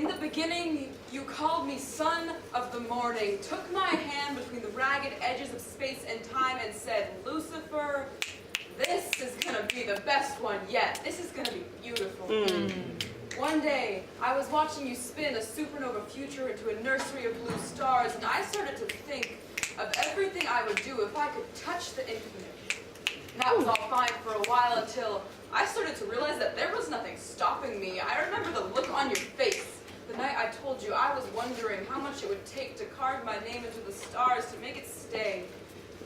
the beginning, you called me son of the morning, took my hand between the ragged edges of space and time and said, Lucifer, this is gonna be the best one yet. This is gonna be beautiful. One day, I was watching you spin a supernova future into a nursery of blue stars, and I started to think of everything I would do if I could touch the infinite. That was all fine for a while until I started to realize that there was nothing stopping me. I remember the look on your face the night I told you I was wondering how much it would take to carve my name into the stars to make it stay.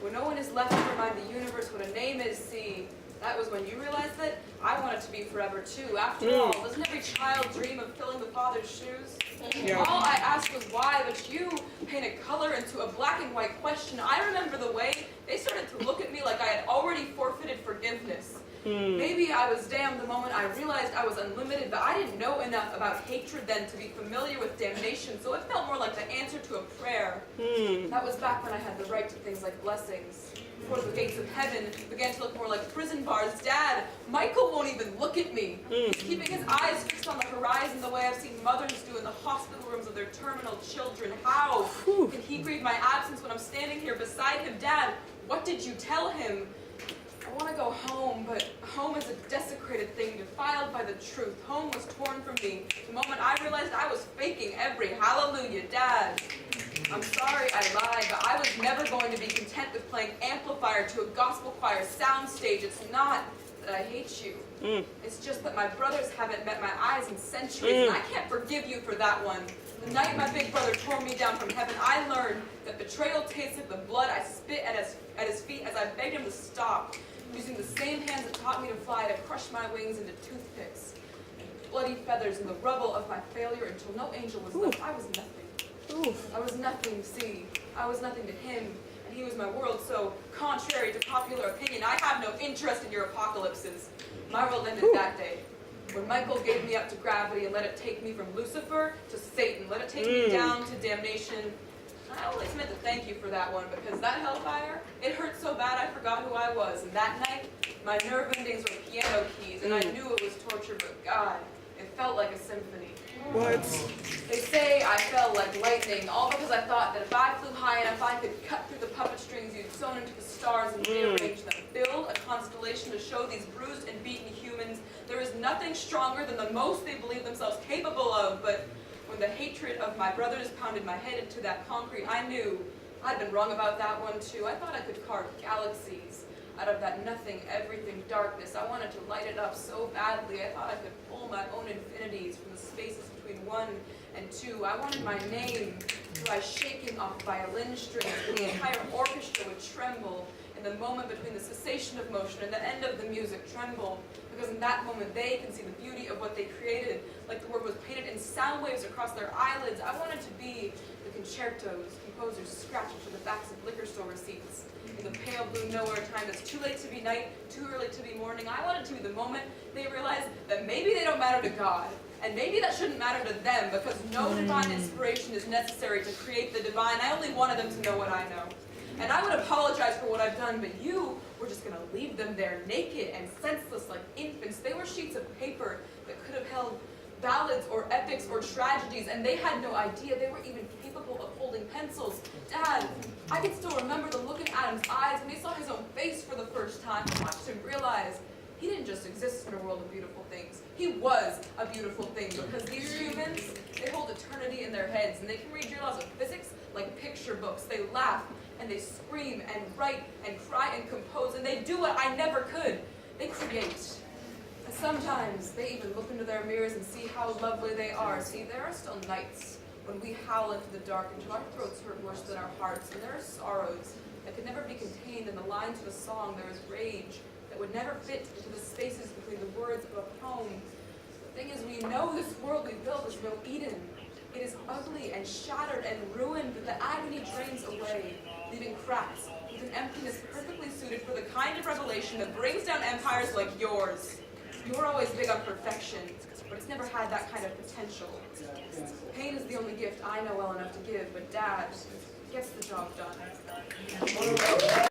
When no one is left to remind the universe what a name is, see, that was when you realized that I wanted to be forever too. After all, doesn't every child dream of filling the father's shoes? Yeah. All I asked was why, but you painted color into a black and white question. I remember the way they started to look at me like I had already forfeited forgiveness. Maybe I was damned the moment I realized I was unlimited, but I didn't know enough about hatred then to be familiar with damnation, so it felt more like the answer to a prayer. That was back when I had the right to things like blessings. Before the gates of heaven began to look more like prison bars. Dad, Michael won't even look at me. He's keeping his eyes fixed on the horizon the way I've seen mothers do in the hospital rooms of their terminal children. How can he grieve my absence when I'm standing here beside him? Dad, what did you tell him? I want to go home, but home is a desecrated thing defiled by the truth. Home was torn from me the moment I realized I was faking every hallelujah. Dad, I'm sorry I lied, but I was never going to be content with playing amplifier to a gospel choir soundstage. It's not that I hate you. It's just that my brothers haven't met my eyes in centuries, and I can't forgive you for that one. The night my big brother tore me down from heaven, I learned that betrayal tasted the blood I spit at his feet as I begged him to stop, using the same hands that taught me to fly to crush my wings into toothpicks and bloody feathers in the rubble of my failure until no angel was left. I was nothing. I was nothing, see. I was nothing to him, and he was my world, so contrary to popular opinion, I have no interest in your apocalypses. My world ended that day, when Michael gave me up to gravity and let it take me from Lucifer to Satan, let it take me down to damnation. I always meant to thank you for that one, because that hellfire, it hurt so bad I forgot who I was. And that night, my nerve endings were piano keys, and I knew it was torture, but God, it felt like a symphony. What? They say I fell like lightning, all because I thought that if I flew high enough, I could cut through the puppet strings you'd sewn into the stars and rearrange them, build a constellation to show these bruised and beaten humans there is nothing stronger than the most they believe themselves capable of. But when the hatred of my brothers pounded my head into that concrete, I knew I'd been wrong about that one too. I thought I could carve galaxies out of that nothing, everything darkness. I wanted to light it up so badly. I thought I could pull my own infinities from the spaces between 1 and 2. I wanted my name to rise shaking off violin strings, and the entire orchestra would tremble in the moment between the cessation of motion and the end of the music. Tremble, because in that moment they can see the beauty of what they created, like the word was painted in sound waves across their eyelids. I wanted to be the concertos composers scratch into the backs of liquor store receipts. In the pale blue nowhere time that's too late to be night, too early to be morning. I wanted to be the moment they realize that maybe they don't matter to God, and maybe that shouldn't matter to them, because no divine inspiration is necessary to create the divine. I only wanted them to know what I know. And I would apologize for what I've done, but you were just going to leave them there naked and senseless like infants. They were sheets of paper that could have held ballads or epics or tragedies, and they had no idea they were even capable of holding pencils. Dad, I can still remember the look in Adam's eyes when he saw his own face for the first time and watched him realize he didn't just exist in a world of beautiful things. He was a beautiful thing, because these humans, they hold eternity in their heads, and they can read your laws of physics like picture books. They laugh, and they scream, and write, and cry, and compose, and they do what I never could. They create. And sometimes they even look into their mirrors and see how lovely they are. See, there are still nights when we howl into the dark until our throats hurt worse than our hearts, and there are sorrows that could never be contained in the lines of a song. There is rage that would never fit into the spaces between the words of a poem. The thing is, we know this world we built is no Eden. It is ugly and shattered and ruined, but the agony drains away, leaving cracks with an emptiness perfectly suited for the kind of revelation that brings down empires like yours. You were always big on perfection, but it's never had that kind of potential. Pain is the only gift I know well enough to give, but Dad gets the job done.